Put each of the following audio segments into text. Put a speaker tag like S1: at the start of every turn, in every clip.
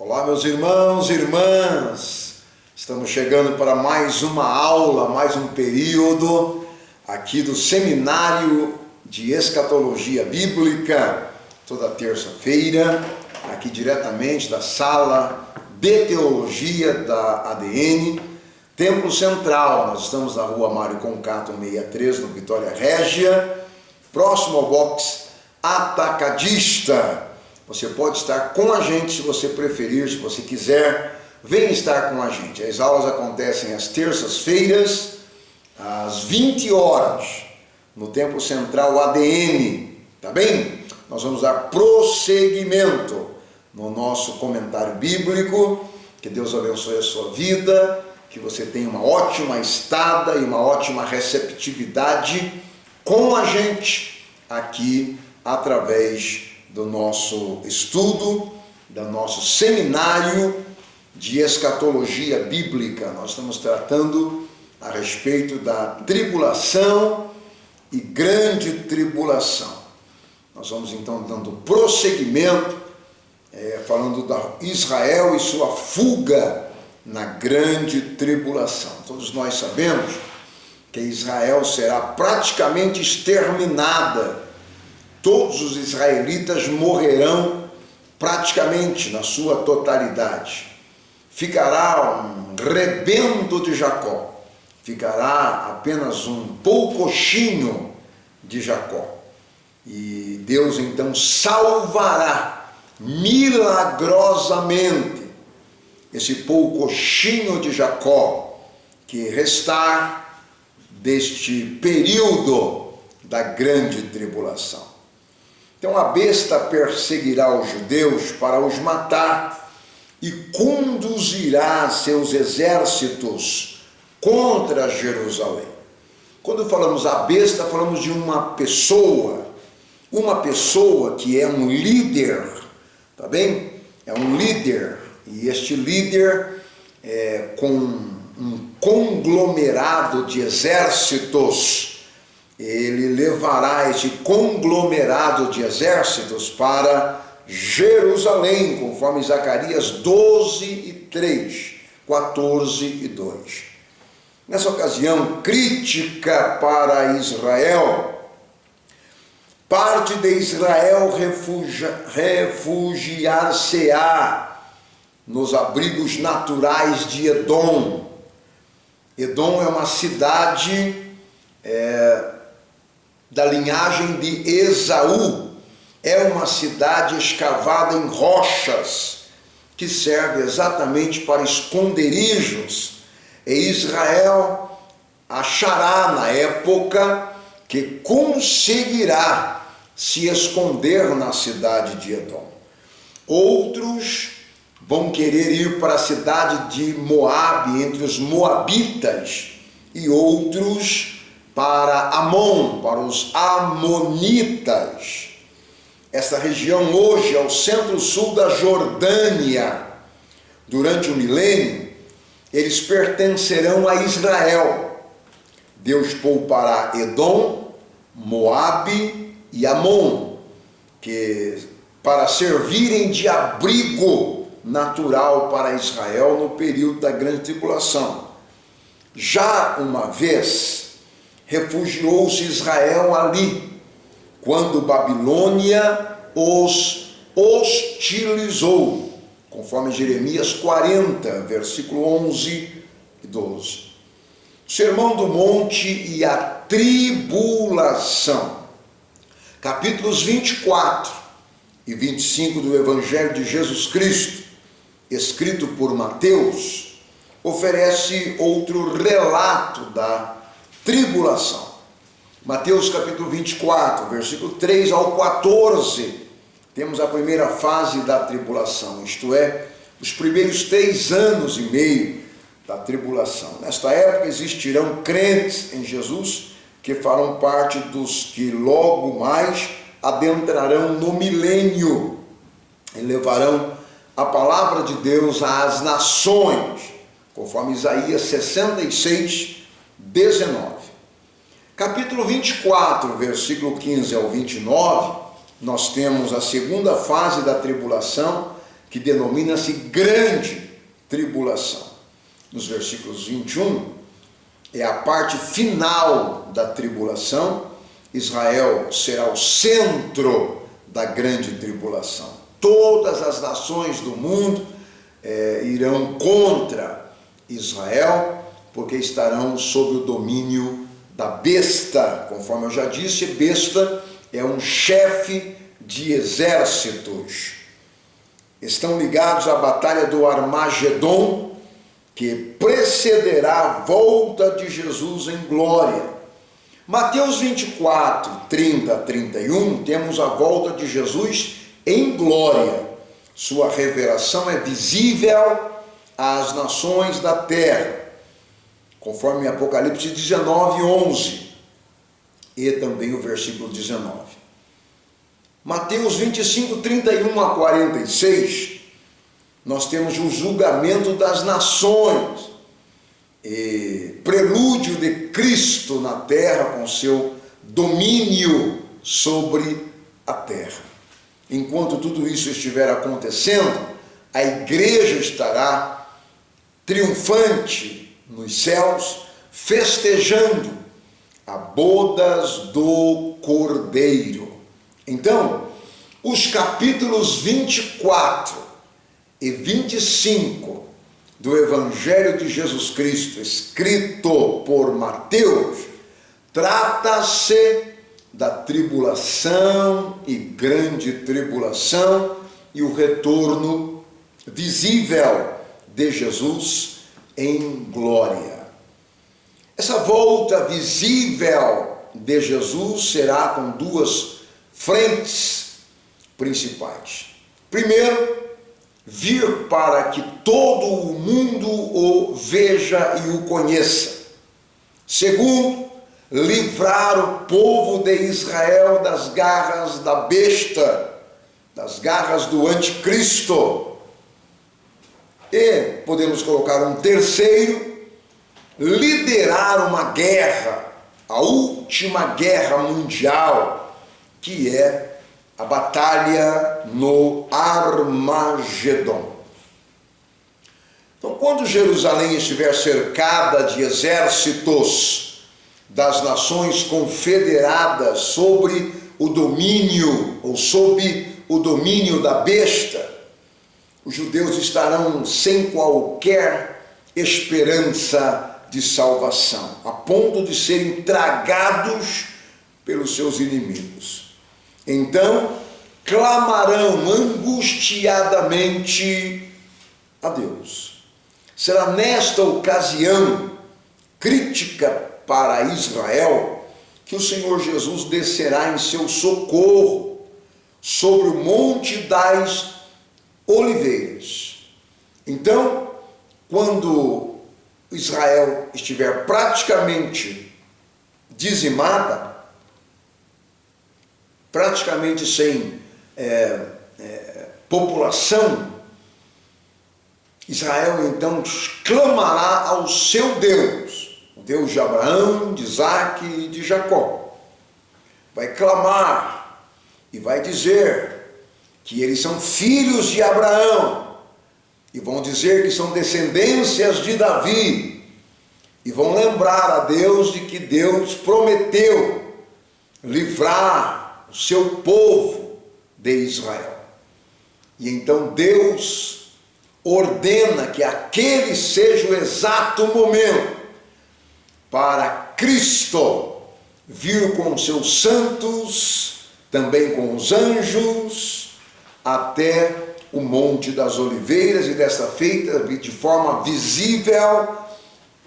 S1: Olá, meus irmãos e irmãs, estamos chegando para mais uma aula, mais um período aqui do Seminário de Escatologia Bíblica, toda terça-feira, aqui diretamente da Sala de Teologia da ADN, Templo Central. Nós estamos na rua Mário Concato 63, no Vitória Régia, próximo ao box Atacadista. Você pode estar com a gente se você preferir, se você quiser, venha estar com a gente. As aulas acontecem às terças-feiras, às 20 horas, no Templo Central ADN, tá bem? Nós vamos dar prosseguimento no nosso comentário bíblico. Que Deus abençoe a sua vida, que você tenha uma ótima estada e uma ótima receptividade com a gente aqui através do nosso estudo, do nosso seminário de escatologia bíblica. Nós estamos tratando a respeito da tribulação e grande tribulação. Nós vamos então dando prosseguimento, falando da Israel e sua fuga na grande tribulação. Todos nós sabemos que Israel será praticamente exterminada. Todos os israelitas morrerão praticamente na sua totalidade. Ficará um rebento de Jacó, ficará apenas um poucochinho de Jacó. E Deus então salvará milagrosamente esse poucochinho de Jacó que restar deste período da grande tribulação. Então a besta perseguirá os judeus para os matar e conduzirá seus exércitos contra Jerusalém. Quando falamos a besta, falamos de uma pessoa que é um líder, tá bem? É um líder, e este líder com um conglomerado de exércitos. Ele levará esse conglomerado de exércitos para Jerusalém, conforme Zacarias 12:3, 14:2. Nessa ocasião crítica para Israel, parte de Israel refugiar-se-á nos abrigos naturais de Edom. Edom é uma cidade da linhagem de Esaú. É uma cidade escavada em rochas, que serve exatamente para esconderijos. E Israel achará na época que conseguirá se esconder na cidade de Edom. Outros vão querer ir para a cidade de Moabe, entre os moabitas, e outros para Amon, para os amonitas. Essa região hoje é o centro-sul da Jordânia. Durante o milênio, eles pertencerão a Israel. Deus poupará Edom, Moabe e Amon, que para servirem de abrigo natural para Israel no período da grande tribulação. Já uma vez refugiou-se Israel ali, quando Babilônia os hostilizou, conforme Jeremias 40, versículo 11 e 12. Sermão do Monte e a tribulação. Capítulos 24 e 25 do Evangelho de Jesus Cristo, escrito por Mateus, oferece outro relato da tribulação. Mateus capítulo 24, versículo 3 ao 14, temos a primeira fase da tribulação, isto é, os primeiros 3 anos e meio da tribulação. Nesta época existirão crentes em Jesus que farão parte dos que logo mais adentrarão no milênio e levarão a palavra de Deus às nações, conforme Isaías 66, 19. Capítulo 24, versículo 15 ao 29, nós temos a segunda fase da tribulação, que denomina-se grande tribulação. Nos versículos 21, é a parte final da tribulação. Israel será o centro da grande tribulação. Todas as nações do mundo irão contra Israel, porque estarão sob o domínio da besta. Conforme eu já disse, besta é um chefe de exércitos. Estão ligados à batalha do Armagedon, que precederá a volta de Jesus em glória. Mateus 24, 30 a 31, temos a volta de Jesus em glória. Sua revelação é visível às nações da terra, conforme Apocalipse 19, 11, e também o versículo 19. Mateus 25, 31 a 46, nós temos o julgamento das nações, e prelúdio de Cristo na terra com seu domínio sobre a terra. Enquanto tudo isso estiver acontecendo, a igreja estará triunfante nos céus, festejando a bodas do Cordeiro. Então, os capítulos 24 e 25 do Evangelho de Jesus Cristo, escrito por Mateus, trata-se da tribulação e grande tribulação e o retorno visível de Jesus em glória. Essa volta visível de Jesus será com duas frentes principais. Primeiro, vir para que todo o mundo o veja e o conheça. Segundo, livrar o povo de Israel das garras da besta, das garras do anticristo. E podemos colocar um terceiro, liderar uma guerra, a última guerra mundial, que é a batalha no Armagedon. Então, quando Jerusalém estiver cercada de exércitos das nações confederadas sobre o domínio, ou sob o domínio da besta, os judeus estarão sem qualquer esperança de salvação, a ponto de serem tragados pelos seus inimigos. Então, clamarão angustiadamente a Deus. Será nesta ocasião crítica para Israel que o Senhor Jesus descerá em seu socorro sobre o Monte das Oliveiras. Então, quando Israel estiver praticamente dizimada, praticamente sem população, Israel então clamará ao seu Deus, o Deus de Abraão, de Isaque e de Jacó. Vai clamar e vai dizer que eles são filhos de Abraão, e vão dizer que são descendências de Davi, e vão lembrar a Deus de que Deus prometeu livrar o seu povo de Israel. E então Deus ordena que aquele seja o exato momento para Cristo vir com seus santos, também com os anjos, até o Monte das Oliveiras, e desta feita de forma visível,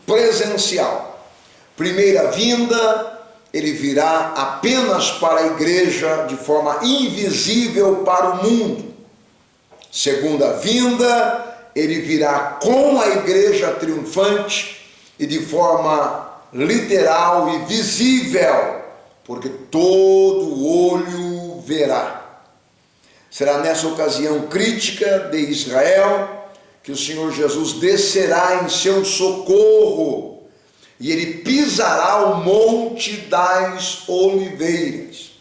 S1: presencial. Primeira vinda, ele virá apenas para a igreja de forma invisível para o mundo. Segunda vinda, ele virá com a igreja triunfante e de forma literal e visível, porque todo olho verá. Será nessa ocasião crítica de Israel que o Senhor Jesus descerá em seu socorro e ele pisará o Monte das Oliveiras.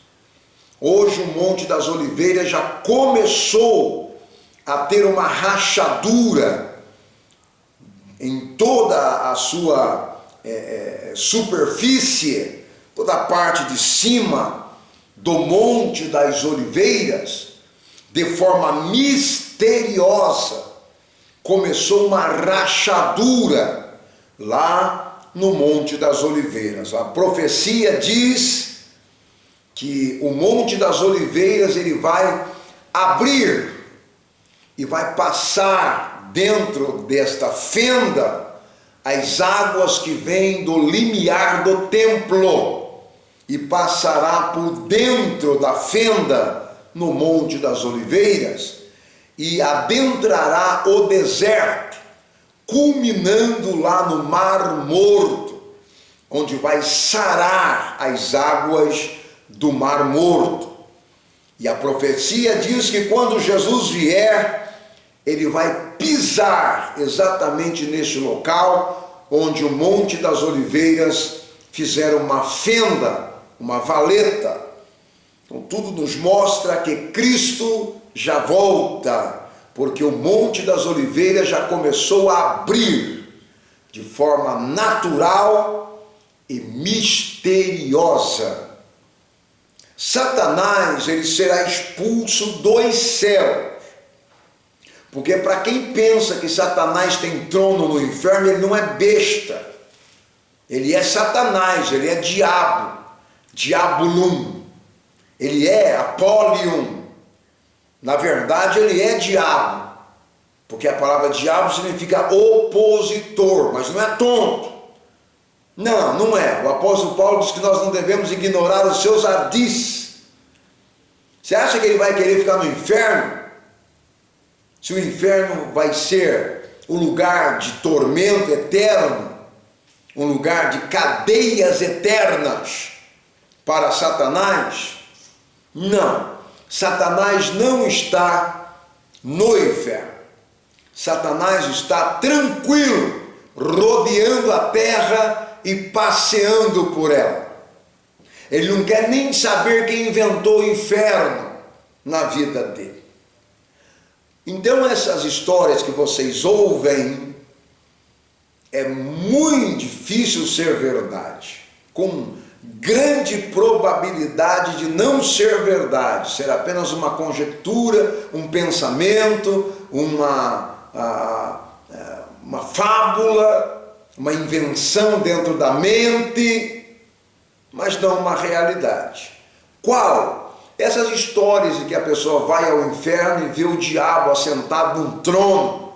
S1: Hoje o Monte das Oliveiras já começou a ter uma rachadura em toda a sua superfície, toda a parte de cima do Monte das Oliveiras, de forma misteriosa, começou uma rachadura lá no Monte das Oliveiras. A profecia diz que o Monte das Oliveiras ele vai abrir e vai passar dentro desta fenda as águas que vêm do limiar do templo e passará por dentro da fenda no Monte das Oliveiras e adentrará o deserto, culminando lá no Mar Morto, onde vai sarar as águas do Mar Morto. E a profecia diz que quando Jesus vier, ele vai pisar exatamente neste local onde o Monte das Oliveiras fizeram uma fenda, uma valeta. Então tudo nos mostra que Cristo já volta, porque o Monte das Oliveiras já começou a abrir de forma natural e misteriosa. Satanás, ele será expulso dos céus. Porque para quem pensa que Satanás tem trono no inferno, ele não é besta. Ele é Satanás, ele é diabo, diabolum. Ele é Apolion. Na verdade, ele é diabo. Porque a palavra diabo significa opositor, mas não é tonto. Não, não é. O apóstolo Paulo diz que nós não devemos ignorar os seus ardis. Você acha que ele vai querer ficar no inferno? Se o inferno vai ser o lugar de tormento eterno, um lugar de cadeias eternas para Satanás? Não. Satanás não está no inferno. Satanás está tranquilo, rodeando a terra e passeando por ela. Ele não quer nem saber quem inventou o inferno na vida dele. Então essas histórias que vocês ouvem, é muito difícil ser verdade, com grande probabilidade de não ser verdade, ser apenas uma conjectura, um pensamento, uma fábula, uma invenção dentro da mente, mas não uma realidade. Qual? Essas histórias de que a pessoa vai ao inferno e vê o diabo assentado num trono,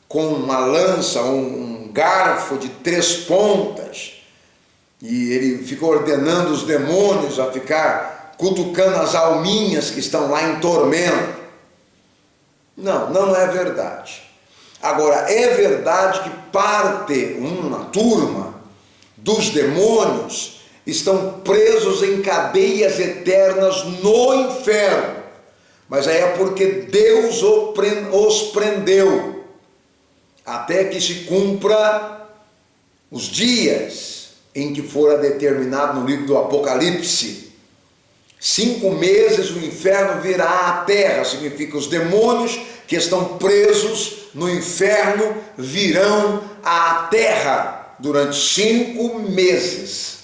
S1: com uma lança, um garfo de 3 pontas, e ele fica ordenando os demônios a ficar cutucando as alminhas que estão lá em tormento. Não, não é verdade. Agora, é verdade que uma turma dos demônios estão presos em cadeias eternas no inferno, mas aí é porque Deus os prendeu, até que se cumpra os dias em que fora determinado no livro do Apocalipse. 5 meses o inferno virá à terra, significa os demônios que estão presos no inferno virão à terra durante 5 meses.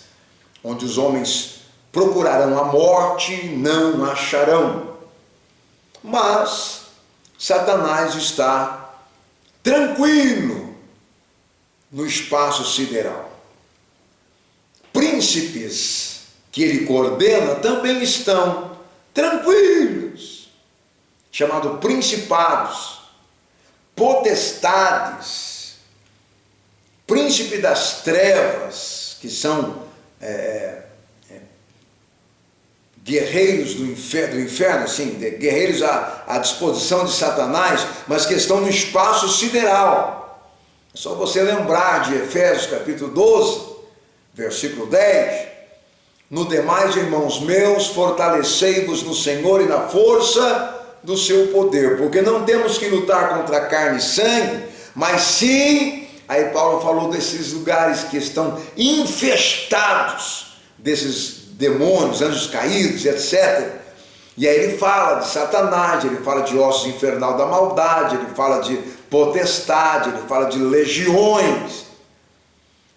S1: Onde os homens procurarão a morte, não acharão. Mas Satanás está tranquilo no espaço sideral. Príncipes que ele coordena também estão tranquilos, chamados principados, potestades, príncipe das trevas, que são guerreiros do inferno, assim, guerreiros à disposição de Satanás, mas que estão no espaço sideral. É só você lembrar de Efésios capítulo 12, versículo 10. No demais, irmãos meus, fortalecei-vos no Senhor e na força do seu poder, porque não temos que lutar contra carne e sangue, mas sim, aí Paulo falou desses lugares que estão infestados desses demônios, anjos caídos, etc. E aí ele fala de Satanás, ele fala de ossos infernal da maldade, ele fala de potestade, ele fala de legiões.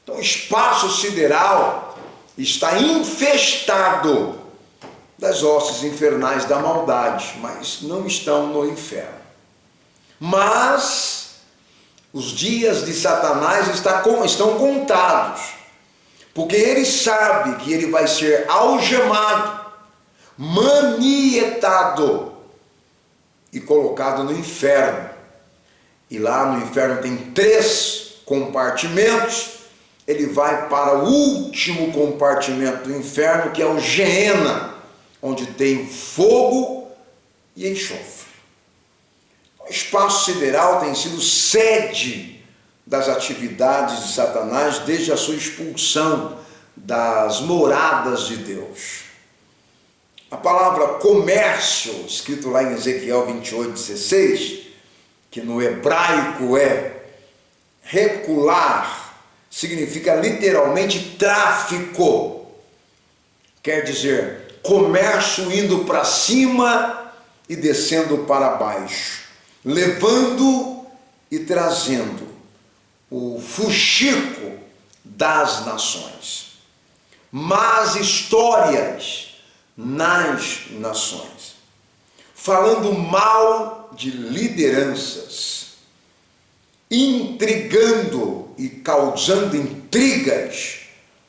S1: Então o espaço sideral está infestado das hostes infernais da maldade, mas não estão no inferno. Mas os dias de Satanás estão contados, porque ele sabe que ele vai ser algemado, manietado e colocado no inferno. E lá no inferno tem 3 compartimentos. Ele vai para o último compartimento do inferno, que é o Geena, onde tem fogo e enxofre. O espaço sideral tem sido sede das atividades de Satanás desde a sua expulsão das moradas de Deus. A palavra comércio, escrito lá em Ezequiel 28:16, que no hebraico é recular, significa literalmente tráfico. Quer dizer, comércio indo para cima e descendo para baixo, levando e trazendo o fuxico das nações, más histórias nas nações, falando mal de lideranças, intrigando e causando intrigas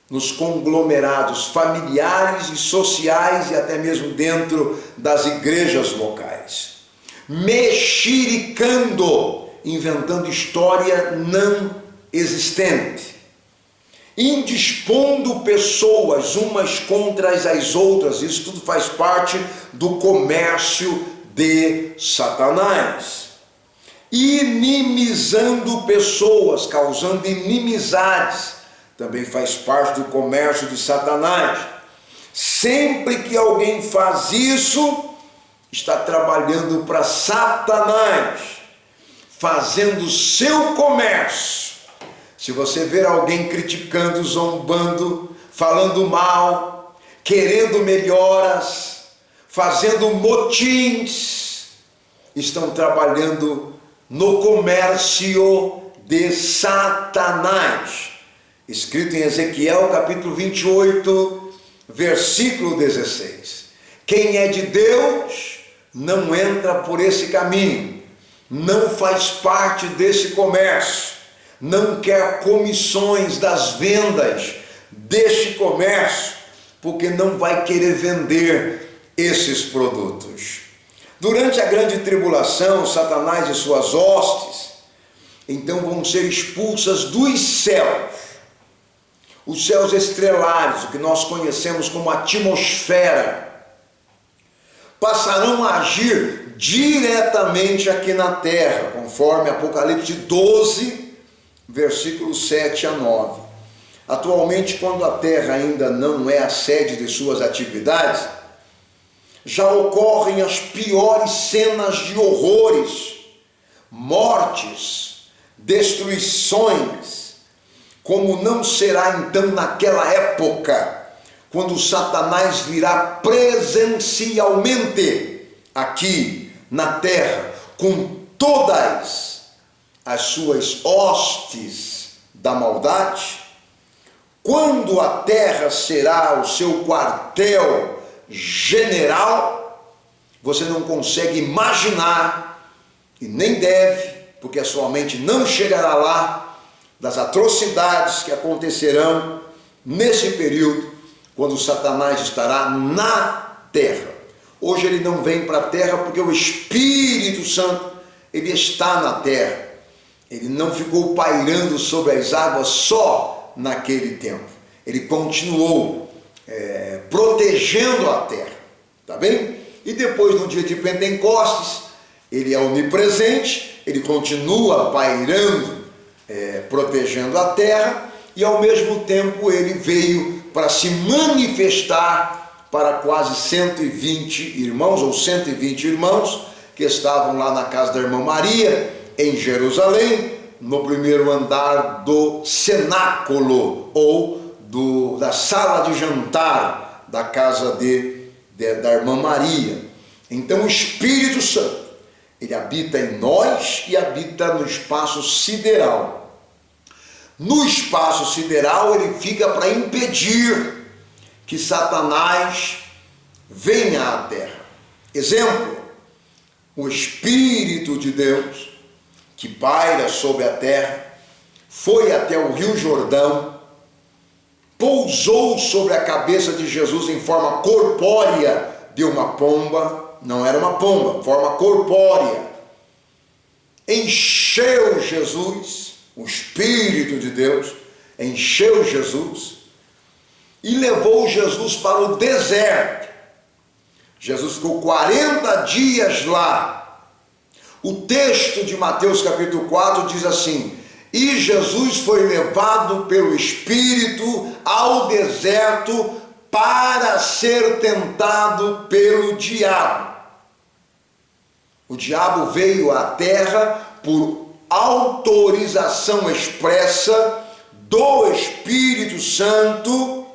S1: nos conglomerados familiares e sociais e até mesmo dentro das igrejas locais, mexericando, inventando história não existente, indispondo pessoas umas contra as outras. Isso tudo faz parte do comércio de Satanás. Inimizando pessoas, causando inimizades, também faz parte do comércio de Satanás. Sempre que alguém faz isso, está trabalhando para Satanás, fazendo o seu comércio. Se você ver alguém criticando, zombando, falando mal, querendo melhoras, fazendo motins, estão trabalhando no comércio de Satanás. Escrito em Ezequiel capítulo 28, versículo 16. Quem é de Deus não entra por esse caminho, não faz parte desse comércio, não quer comissões das vendas deste comércio, porque não vai querer vender esses produtos. Durante a grande tribulação, Satanás e suas hostes, então vão ser expulsas dos céus. Os céus estrelares, o que nós conhecemos como atmosfera, passarão a agir diretamente aqui na terra, conforme Apocalipse 12, versículos 7 a 9. Atualmente, quando a terra ainda não é a sede de suas atividades, já ocorrem as piores cenas de horrores, mortes, destruições, como não será então naquela época, quando Satanás virá presencialmente aqui na terra, com todas as suas hostes da maldade, quando a terra será o seu quartel general, você não consegue imaginar, e nem deve, porque a sua mente não chegará lá, das atrocidades que acontecerão nesse período, quando Satanás estará na terra. Hoje ele não vem para a terra porque o Espírito Santo, ele está na terra. Ele não ficou pairando sobre as águas só naquele tempo. Ele continuou protegendo a terra, tá bem? E depois, no dia de Pentecostes, ele é onipresente, ele continua pairando, protegendo a terra, e ao mesmo tempo ele veio para se manifestar para quase 120 irmãos, ou 120 irmãos, que estavam lá na casa da irmã Maria, em Jerusalém, no primeiro andar do cenáculo, ou da sala de jantar da casa da irmã Maria. Então o Espírito Santo, ele habita em nós e habita no espaço sideral. No espaço sideral ele fica para impedir que Satanás venha à terra. Exemplo, o Espírito de Deus, que paira sobre a terra, foi até o Rio Jordão, pousou sobre a cabeça de Jesus em forma corpórea de uma pomba, não era uma pomba, forma corpórea, encheu Jesus, o Espírito de Deus, encheu Jesus e levou Jesus para o deserto. Jesus ficou 40 dias lá. O texto de Mateus capítulo 4 diz assim: e Jesus foi levado pelo Espírito ao deserto para ser tentado pelo diabo. O diabo veio à terra por autorização expressa do Espírito Santo,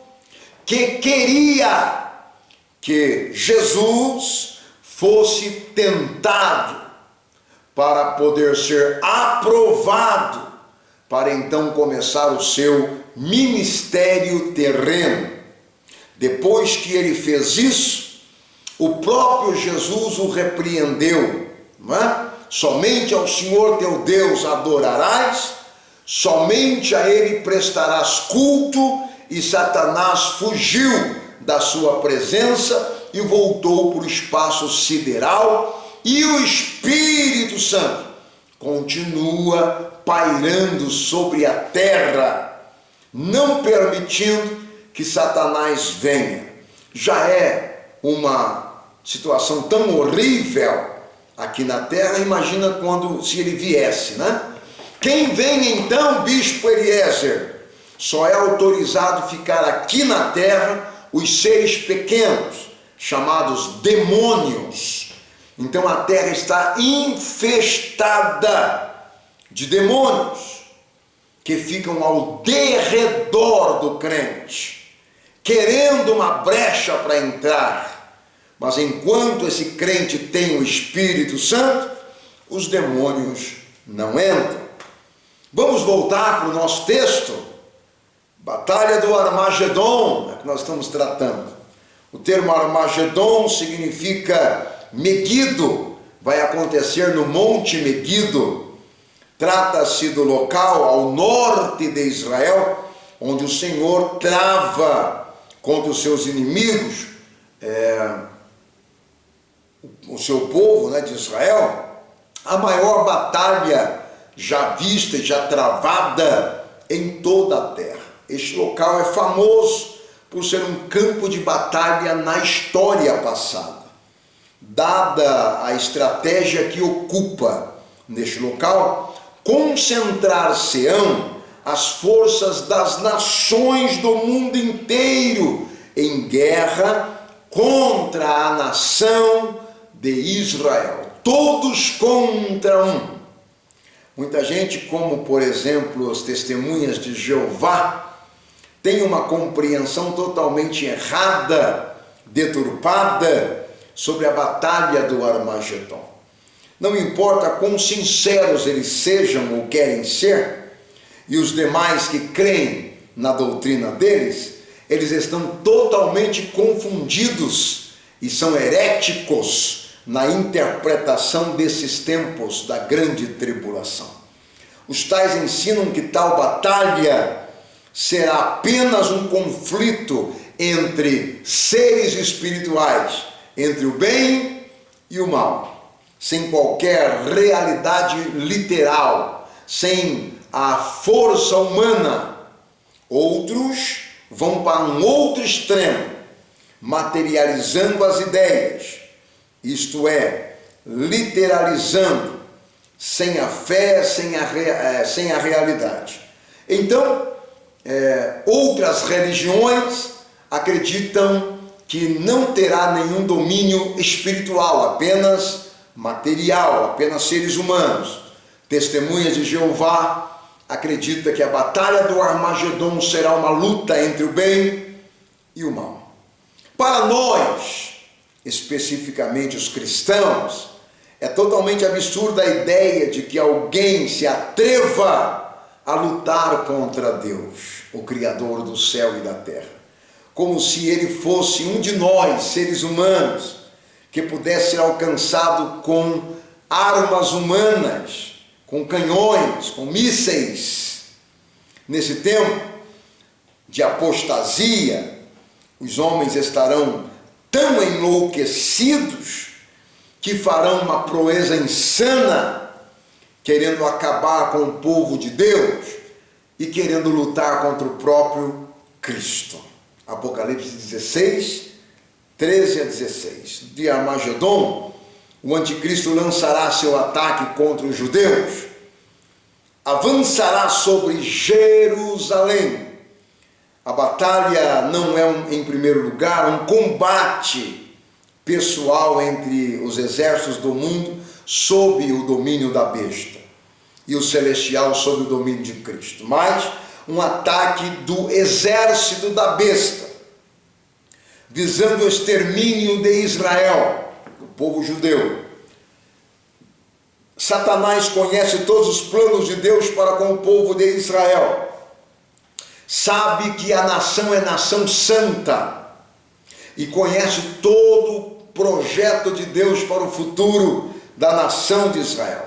S1: que queria que Jesus fosse tentado para poder ser aprovado, para então começar o seu ministério terreno. Depois que ele fez isso, o próprio Jesus o repreendeu, não é? Somente ao Senhor teu Deus adorarás, somente a ele prestarás culto, e Satanás fugiu da sua presença e voltou para o espaço sideral, e o Espírito Santo continua pairando sobre a terra, não permitindo que Satanás venha. Já é uma situação tão horrível aqui na terra, imagina se ele viesse, né? Quem vem então, bispo Eliezer? Só é autorizado ficar aqui na terra os seres pequenos, chamados demônios. Então a terra está infestada de demônios que ficam ao derredor do crente, querendo uma brecha para entrar. Mas enquanto esse crente tem o Espírito Santo, os demônios não entram. Vamos voltar para o nosso texto. Batalha do Armagedon, é que nós estamos tratando. O termo Armagedon significa Megido, vai acontecer no Monte Megido. Trata-se do local ao norte de Israel, onde o Senhor trava contra os seus inimigos, o seu povo, né, de Israel, a maior batalha já vista e já travada em toda a terra. Este local é famoso por ser um campo de batalha na história passada. Dada a estratégia que ocupa neste local, concentrar-se-ão as forças das nações do mundo inteiro em guerra contra a nação de Israel. Todos contra um. Muita gente, como por exemplo as testemunhas de Jeová, tem uma compreensão totalmente errada, deturpada, sobre a batalha do Armagedon. Não importa quão sinceros eles sejam ou querem ser, e os demais que creem na doutrina deles, eles estão totalmente confundidos e são heréticos na interpretação desses tempos da grande tribulação. Os tais ensinam que tal batalha será apenas um conflito entre seres espirituais, entre o bem e o mal, sem qualquer realidade literal, sem a força humana. Outros vão para um outro extremo, materializando as ideias, isto é, literalizando, sem a fé, sem a realidade. Então, outras religiões acreditam que não terá nenhum domínio espiritual, apenas material, apenas seres humanos. Testemunhas de Jeová acredita que a batalha do Armagedon será uma luta entre o bem e o mal. Para nós, especificamente os cristãos, é totalmente absurda a ideia de que alguém se atreva a lutar contra Deus, o Criador do céu e da terra, como se ele fosse um de nós, seres humanos, que pudesse ser alcançado com armas humanas, com canhões, com mísseis. Nesse tempo de apostasia, os homens estarão tão enlouquecidos que farão uma proeza insana, querendo acabar com o povo de Deus e querendo lutar contra o próprio Cristo. Apocalipse 16, 13 a 16. De Armagedon, o anticristo lançará seu ataque contra os judeus, avançará sobre Jerusalém. A batalha não é, em primeiro lugar, um combate pessoal entre os exércitos do mundo sob o domínio da besta e o celestial sob o domínio de Cristo, mas um ataque do exército da besta, visando o extermínio de Israel, o povo judeu. Satanás conhece todos os planos de Deus para com o povo de Israel. Sabe que a nação é nação santa e conhece todo o projeto de Deus para o futuro da nação de Israel.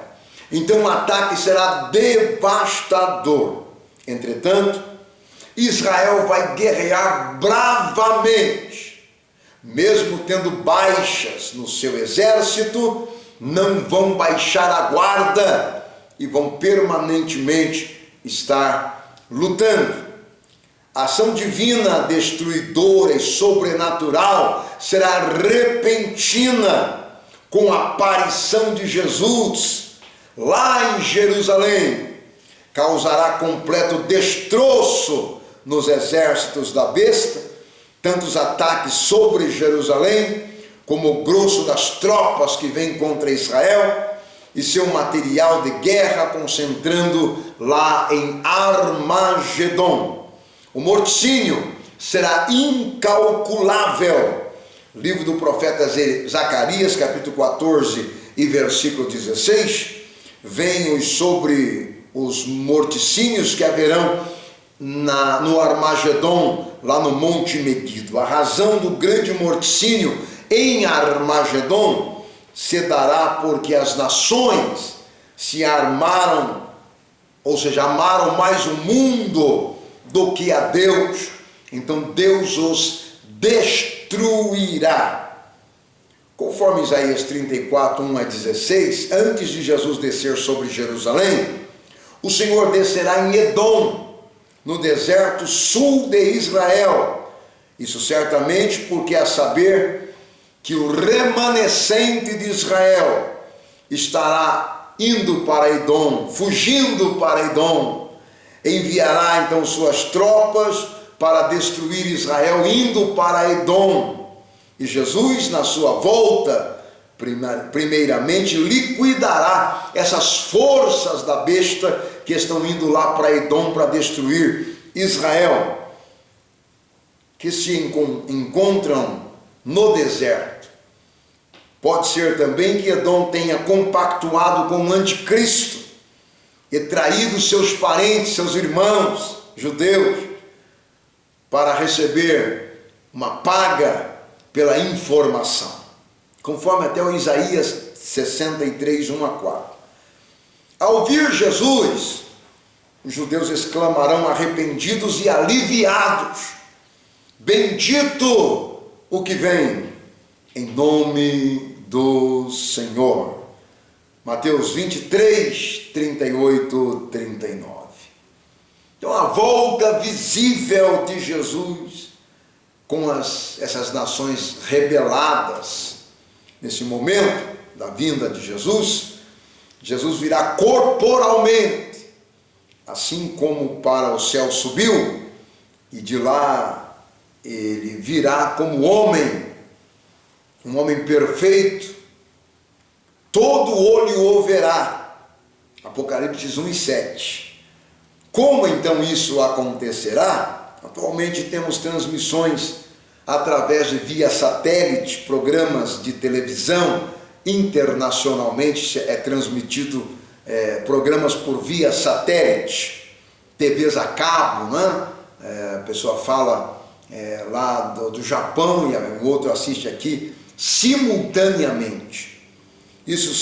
S1: Então o ataque será devastador. Entretanto, Israel vai guerrear bravamente, mesmo tendo baixas no seu exército, não vão baixar a guarda e vão permanentemente estar lutando. A ação divina, destruidora e sobrenatural será repentina com a aparição de Jesus lá em Jerusalém. Causará completo destroço nos exércitos da besta, tanto os ataques sobre Jerusalém, como o grosso das tropas que vem contra Israel e seu material de guerra concentrando lá em Armagedon. O morticínio será incalculável. Livro do profeta Zacarias, capítulo 14 e versículo 16, vem sobre os morticínios que haverão no Armagedon, lá no Monte Megido. A razão do grande morticínio em Armagedon se dará porque as nações se armaram, ou seja, amaram mais o mundo do que a Deus. Então Deus os destruirá. Conforme Isaías 34, 1 a 16, antes de Jesus descer sobre Jerusalém, o Senhor descerá em Edom, no deserto sul de Israel. Isso certamente porque a saber que o remanescente de Israel estará indo para Edom, fugindo para Edom. Enviará então suas tropas para destruir Israel, indo para Edom. E Jesus, na sua volta, primeiramente liquidará essas forças da besta que estão indo lá para Edom para destruir Israel, que se encontram no deserto. Pode ser também que Edom tenha compactuado com o anticristo e traído seus parentes, seus irmãos judeus, para receber uma paga pela informação, conforme até o Isaías 63, 1 a 4. Ao ouvir Jesus, os judeus exclamarão arrependidos e aliviados: bendito o que vem em nome do Senhor. Mateus 23, 38, 39. Então a volta visível de Jesus com essas nações rebeladas, nesse momento da vinda de Jesus, Jesus virá corporalmente, assim como para o céu subiu, e de lá ele virá como homem, um homem perfeito, todo olho o verá. Apocalipse 1 e 7. Como então isso acontecerá? Atualmente temos transmissões através de via satélite, programas de televisão, internacionalmente é transmitido programas por via satélite, TVs a cabo, né? A pessoa fala lá do Japão e o outro assiste aqui simultaneamente. Isso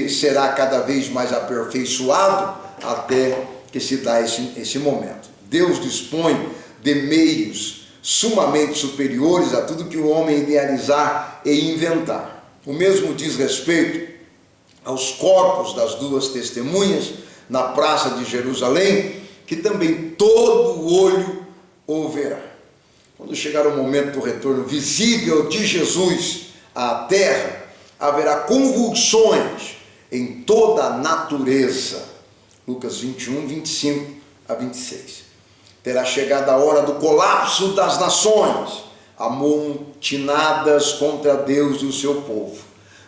S1: será cada vez mais aperfeiçoado até que se dá esse momento. Deus dispõe de meios sumamente superiores a tudo que o homem idealizar e inventar. O mesmo diz respeito aos corpos das duas testemunhas na praça de Jerusalém, que também todo olho o verá. Quando chegar o momento do retorno visível de Jesus à terra, haverá convulsões em toda a natureza. Lucas 21, 25 a 26. Terá chegado a hora do colapso das nações, amotinadas contra Deus e o seu povo.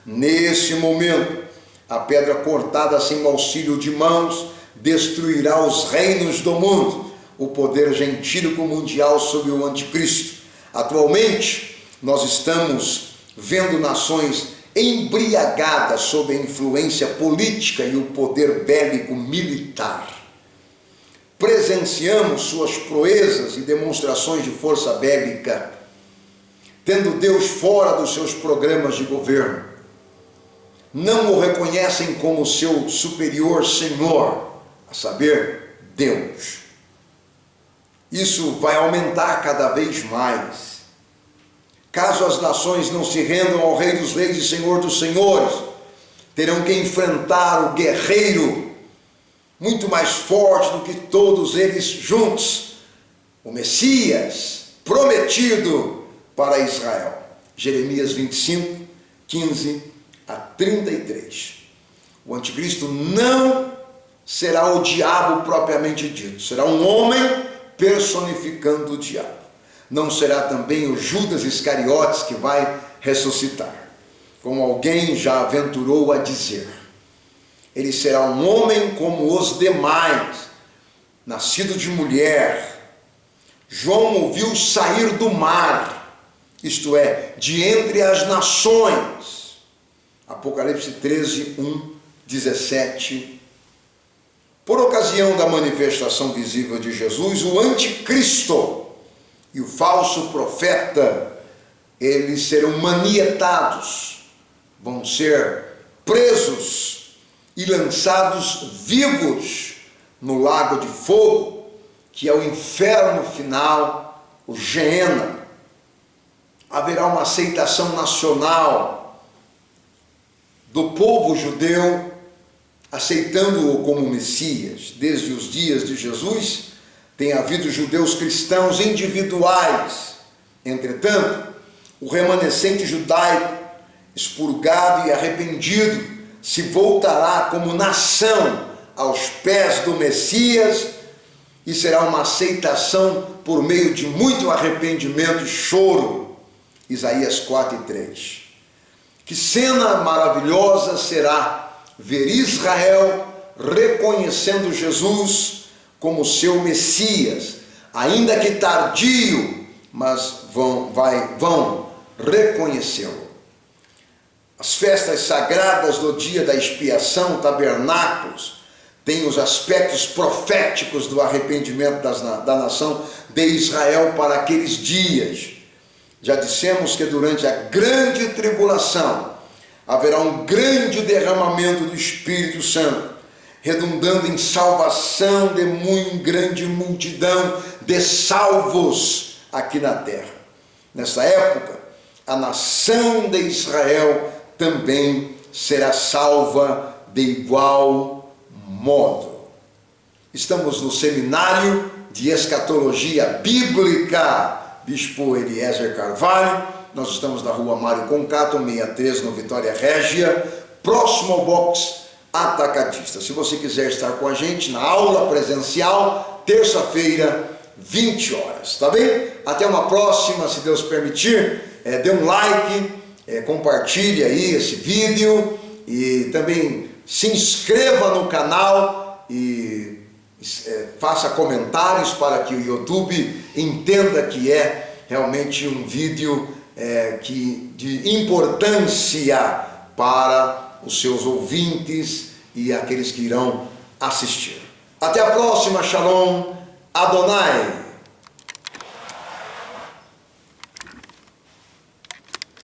S1: Nesse momento, a pedra cortada sem auxílio de mãos destruirá os reinos do mundo, o poder gentílico mundial sob o anticristo. Atualmente, nós estamos vendo nações embriagadas sob a influência política e o poder bélico militar. Presenciamos suas proezas e demonstrações de força bélica, tendo Deus fora dos seus programas de governo. Não o reconhecem como seu superior Senhor, a saber, Deus. Isso vai aumentar cada vez mais. Caso as nações não se rendam ao Rei dos Reis e Senhor dos Senhores, terão que enfrentar o guerreiro muito mais forte do que todos eles juntos, o Messias prometido para Israel. Jeremias 25, 15 a 33. O anticristo não será o diabo propriamente dito, será um homem personificando o diabo. Não será também o Judas Iscariotes que vai ressuscitar, como alguém já aventurou a dizer. Ele será um homem como os demais, nascido de mulher. João o viu sair do mar, isto é, de entre as nações. Apocalipse 13, 1, 17. Por ocasião da manifestação visível de Jesus, o anticristo e o falso profeta, eles serão manietados, vão ser presos e lançados vivos no lago de fogo, que é o inferno final, o Geena. Haverá uma aceitação nacional do povo judeu, aceitando-o como Messias. Desde os dias de Jesus, tem havido judeus cristãos individuais. Entretanto, o remanescente judaico, expurgado e arrependido, se voltará como nação aos pés do Messias e será uma aceitação por meio de muito arrependimento e choro. Isaías 4 e 3. Que cena maravilhosa será ver Israel reconhecendo Jesus como seu Messias, ainda que tardio, mas vão reconhecê-lo. As festas sagradas do dia da expiação, tabernáculos, têm os aspectos proféticos do arrependimento da nação de Israel para aqueles dias. Já dissemos que durante a grande tribulação haverá um grande derramamento do Espírito Santo, redundando em salvação de muito grande multidão de salvos aqui na terra. Nessa época, a nação de Israel também será salva de igual modo. Estamos no seminário de escatologia bíblica, Bispo Eliezer Carvalho. Nós estamos na rua Mário Concato, 63, no Vitória Régia, próximo ao box Atacadista. Se você quiser estar com a gente na aula presencial, terça-feira, 20 horas, tá bem? Até uma próxima, se Deus permitir. Dê um like, compartilhe aí esse vídeo e também se inscreva no canal e faça comentários para que o YouTube entenda que é realmente um vídeo de importância para os seus ouvintes e aqueles que irão assistir. Até a próxima, Shalom, Adonai.